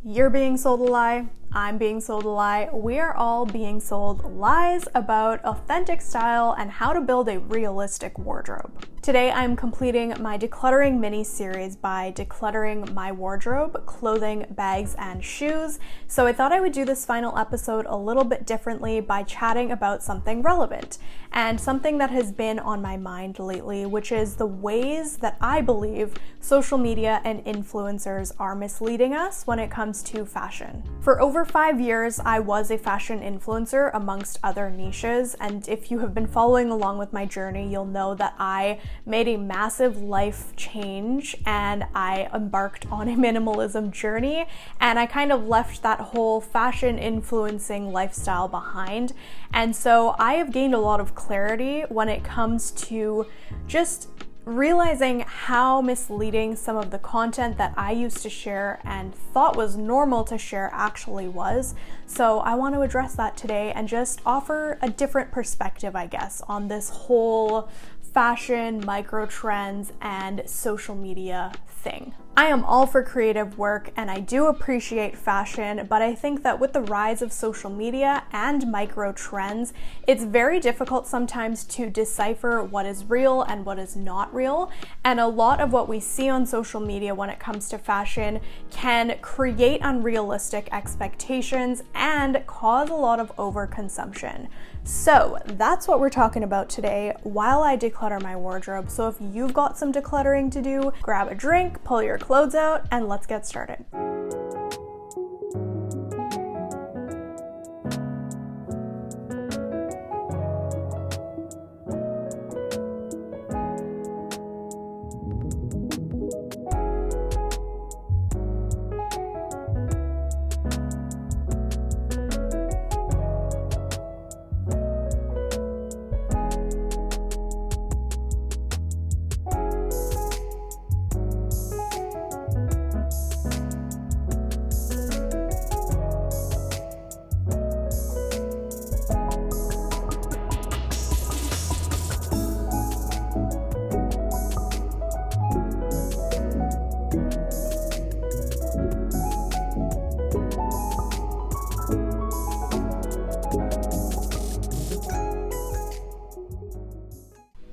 You're being sold a lie, I'm being sold a lie, we are all being sold lies about authentic style and how to build a realistic wardrobe. Today I'm completing my decluttering mini-series by decluttering my wardrobe, clothing, bags, and shoes, so I thought I would do this final episode a little bit differently by chatting about something relevant, and something that has been on my mind lately, which is the ways that I believe social media and influencers are misleading us when it comes to fashion. For over 5 years, I was a fashion influencer amongst other niches, and if you have been following along with my journey, you'll know that I made a massive life change and I embarked on a minimalism journey, and I kind of left that whole fashion influencing lifestyle behind. And so I have gained a lot of clarity when it comes to just realizing how misleading some of the content that I used to share and thought was normal to share actually was. So I want to address that today and just offer a different perspective, I guess, on this whole fashion, micro trends, and social media thing. I am all for creative work and I do appreciate fashion, but I think that with the rise of social media and micro trends, it's very difficult sometimes to decipher what is real and what is not real. And a lot of what we see on social media when it comes to fashion can create unrealistic expectations and cause a lot of overconsumption. So that's what we're talking about today while I declutter my wardrobe. So if you've got some decluttering to do, grab a drink, pull your clothes out, and let's get started.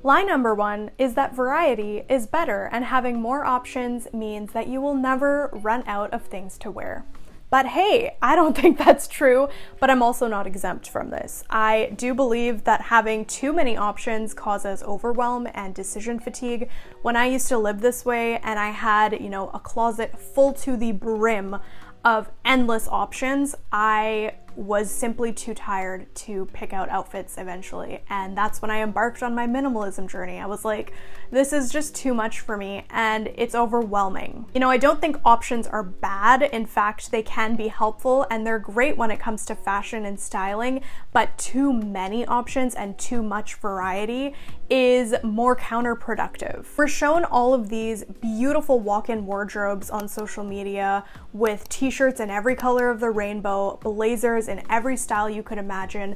Lie number one is that variety is better, and having more options means that you will never run out of things to wear. But hey, I don't think that's true, but I'm also not exempt from this. I do believe that having too many options causes overwhelm and decision fatigue. When I used to live this way and I had, a closet full to the brim of endless options, I was simply too tired to pick out outfits eventually. And that's when I embarked on my minimalism journey. I was like, this is just too much for me and it's overwhelming. I don't think options are bad. In fact, they can be helpful and they're great when it comes to fashion and styling, but too many options and too much variety is more counterproductive. We're shown all of these beautiful walk-in wardrobes on social media with t-shirts in every color of the rainbow, blazers in every style you could imagine,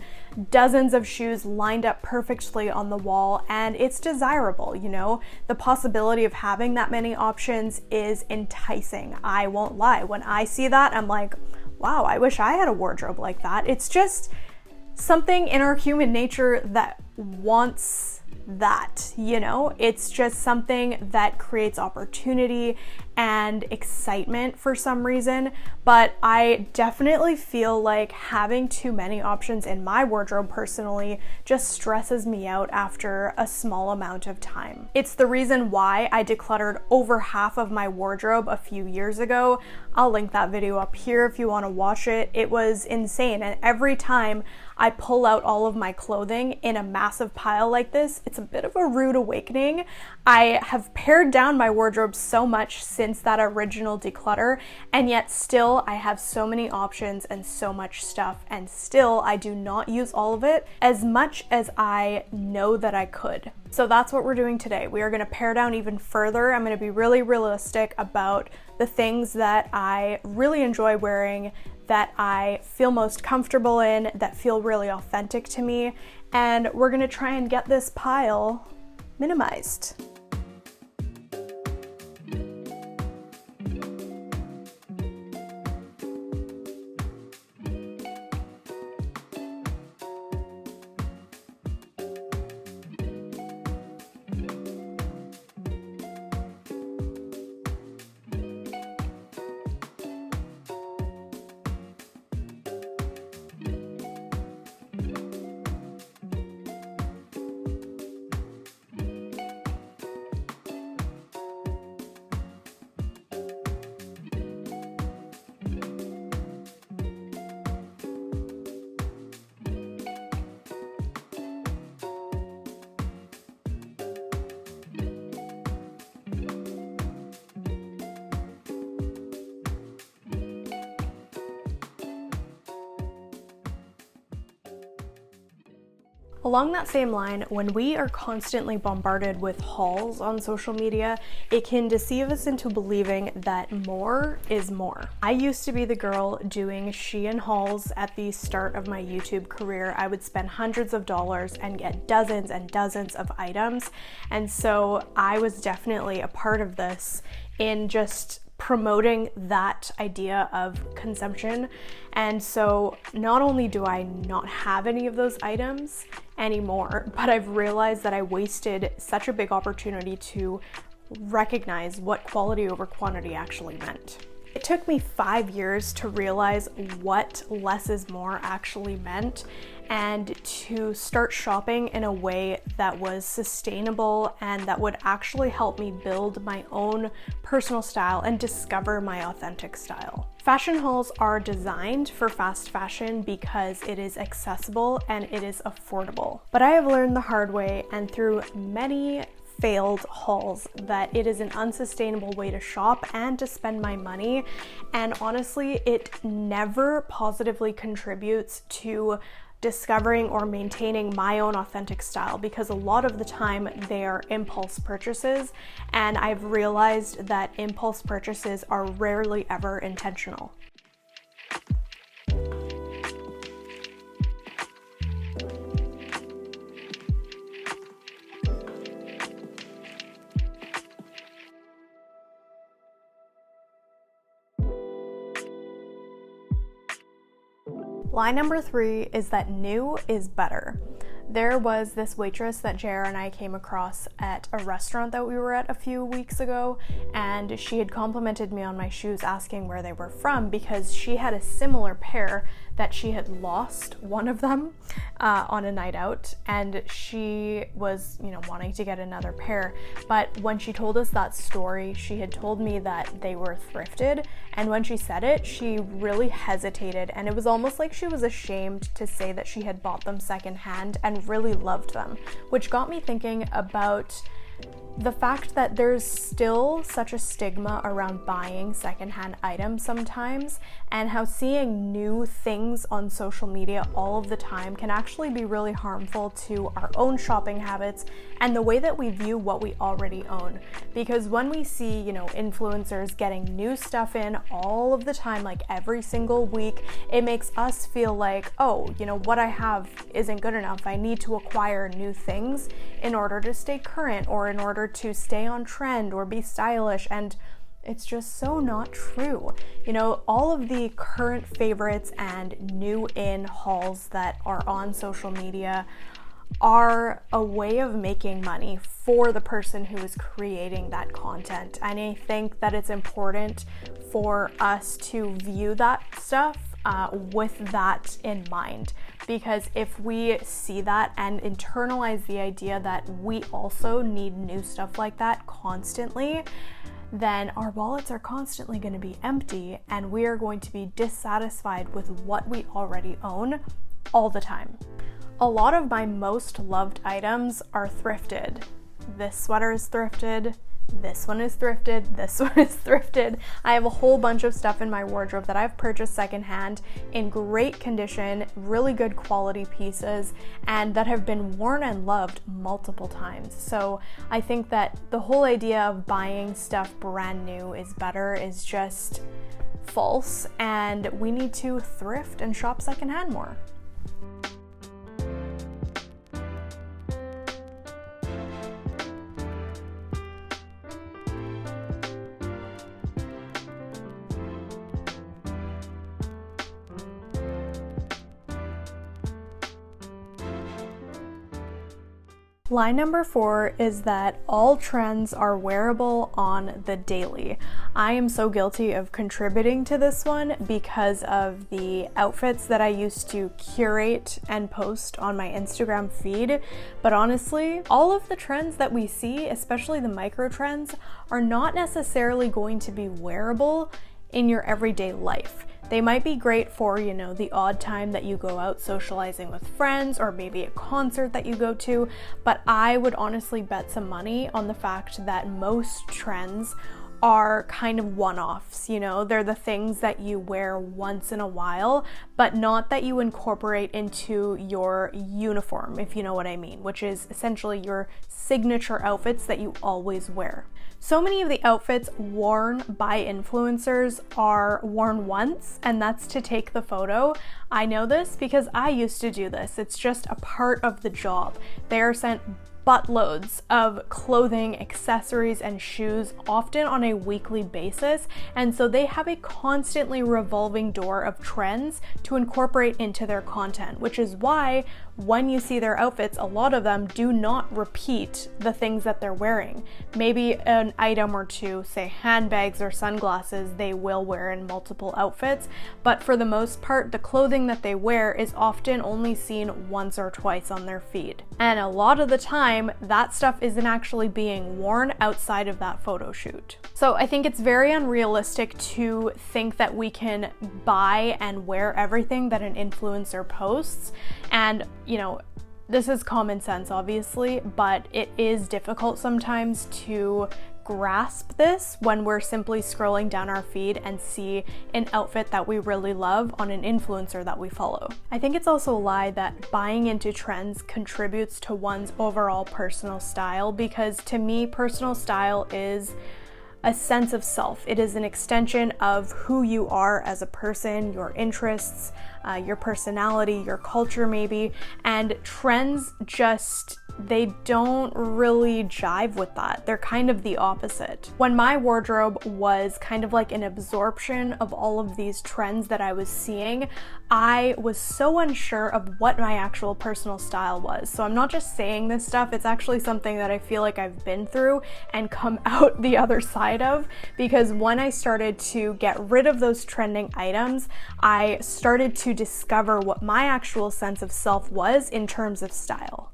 dozens of shoes lined up perfectly on the wall, and it's desirable, The possibility of having that many options is enticing. I won't lie. When I see that, I'm like, wow, I wish I had a wardrobe like that. It's just something in our human nature that wants that, It's just something that creates opportunity and excitement for some reason, but I definitely feel like having too many options in my wardrobe personally just stresses me out after a small amount of time. It's the reason why I decluttered over half of my wardrobe a few years ago. I'll link that video up here if you want to watch it. It was insane, and every time I pull out all of my clothing in a massive pile like this, it's a bit of a rude awakening. I have pared down my wardrobe so much since that original declutter, and yet still I have so many options and so much stuff, and still I do not use all of it as much as I know that I could. So that's what we're doing today. We are going to pare down even further. I'm going to be really realistic about the things that I really enjoy wearing, that I feel most comfortable in, that feel really authentic to me, and we're gonna try and get this pile minimized. Along that same line, when we are constantly bombarded with hauls on social media, it can deceive us into believing that more is more. I used to be the girl doing Shein hauls at the start of my YouTube career. I would spend hundreds of dollars and get dozens and dozens of items. And so I was definitely a part of this in just promoting that idea of consumption. And so not only do I not have any of those items anymore, but I've realized that I wasted such a big opportunity to recognize what quality over quantity actually meant. It took me 5 years to realize what less is more actually meant, and to start shopping in a way that was sustainable and that would actually help me build my own personal style and discover my authentic style. Fashion hauls are designed for fast fashion because it is accessible and it is affordable. But I have learned the hard way and through many failed hauls that it is an unsustainable way to shop and to spend my money, and honestly it never positively contributes to discovering or maintaining my own authentic style, because a lot of the time they are impulse purchases, and I've realized that impulse purchases are rarely ever intentional. Line number 3 is that new is better. There was this waitress that JR and I came across at a restaurant that we were at a few weeks ago, and she had complimented me on my shoes, asking where they were from, because she had a similar pair that she had lost one of them on a night out, and she was, wanting to get another pair. But when she told us that story, she had told me that they were thrifted, and when she said it, she really hesitated, and it was almost like she was ashamed to say that she had bought them secondhand and really loved them, which got me thinking about the fact that there's still such a stigma around buying secondhand items sometimes, and how seeing new things on social media all of the time can actually be really harmful to our own shopping habits and the way that we view what we already own. Because when we see, influencers getting new stuff in all of the time, like every single week, it makes us feel like, what I have isn't good enough. I need to acquire new things in order to stay current or in order to stay on trend or be stylish, and it's just so not true. All of the current favorites and new in hauls that are on social media are a way of making money for the person who is creating that content. And I think that it's important for us to view that stuff with that in mind, because if we see that and internalize the idea that we also need new stuff like that constantly, then our wallets are constantly going to be empty and we are going to be dissatisfied with what we already own all the time. A lot of my most loved items are thrifted. This sweater is thrifted. This one is thrifted, this one is thrifted. I have a whole bunch of stuff in my wardrobe that I've purchased secondhand in great condition, really good quality pieces, and that have been worn and loved multiple times. So I think that the whole idea of buying stuff brand new is better is just false, and we need to thrift and shop secondhand more. Line number 4 is that all trends are wearable on the daily. I am so guilty of contributing to this one because of the outfits that I used to curate and post on my Instagram feed. But honestly, all of the trends that we see, especially the micro trends, are not necessarily going to be wearable in your everyday life. They might be great for, the odd time that you go out socializing with friends or maybe a concert that you go to, but I would honestly bet some money on the fact that most trends are kind of one-offs, you know? They're the things that you wear once in a while, but not that you incorporate into your uniform, if you know what I mean, which is essentially your signature outfits that you always wear. So many of the outfits worn by influencers are worn once, and that's to take the photo. I know this because I used to do this. It's just a part of the job. They are sent buttloads of clothing, accessories, and shoes, often on a weekly basis, and so they have a constantly revolving door of trends to incorporate into their content, which is why when you see their outfits, a lot of them do not repeat the things that they're wearing. Maybe an item or two, say handbags or sunglasses, they will wear in multiple outfits, but for the most part, the clothing that they wear is often only seen once or twice on their feed. And a lot of the time, that stuff isn't actually being worn outside of that photo shoot. So I think it's very unrealistic to think that we can buy and wear everything that an influencer posts. And, you know, this is common sense, obviously, but it is difficult sometimes to grasp this when we're simply scrolling down our feed and see an outfit that we really love on an influencer that we follow. I think it's also a lie that buying into trends contributes to one's overall personal style, because to me, personal style is a sense of self. It is an extension of who you are as a person, your interests, your personality, your culture maybe, and trends just, they don't really jive with that. They're kind of the opposite. When my wardrobe was kind of like an absorption of all of these trends that I was seeing, I was so unsure of what my actual personal style was. So I'm not just saying this stuff, it's actually something that I feel like I've been through and come out the other side of, because when I started to get rid of those trending items, I started to discover what my actual sense of self was in terms of style.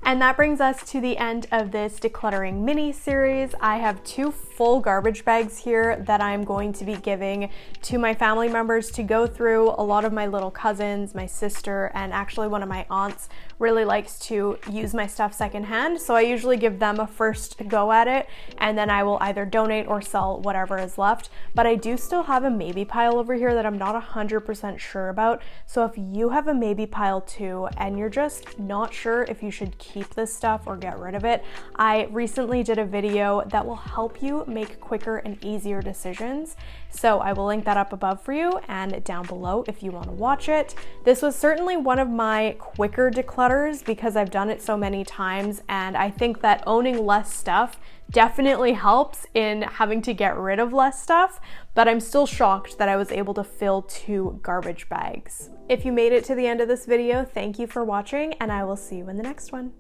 And that brings us to the end of this decluttering mini series. I have 2 full garbage bags here that I'm going to be giving to my family members to go through. A lot of my little cousins, my sister, and actually one of my aunts really likes to use my stuff secondhand. So I usually give them a first go at it, and then I will either donate or sell whatever is left. But I do still have a maybe pile over here that I'm not 100% sure about. So if you have a maybe pile too, and you're just not sure if you should keep this stuff or get rid of it, I recently did a video that will help you make quicker and easier decisions. So I will link that up above for you and down below if you want to watch it. This was certainly one of my quicker declutters because I've done it so many times, and I think that owning less stuff definitely helps in having to get rid of less stuff, but I'm still shocked that I was able to fill 2 garbage bags. If you made it to the end of this video, thank you for watching, and I will see you in the next one.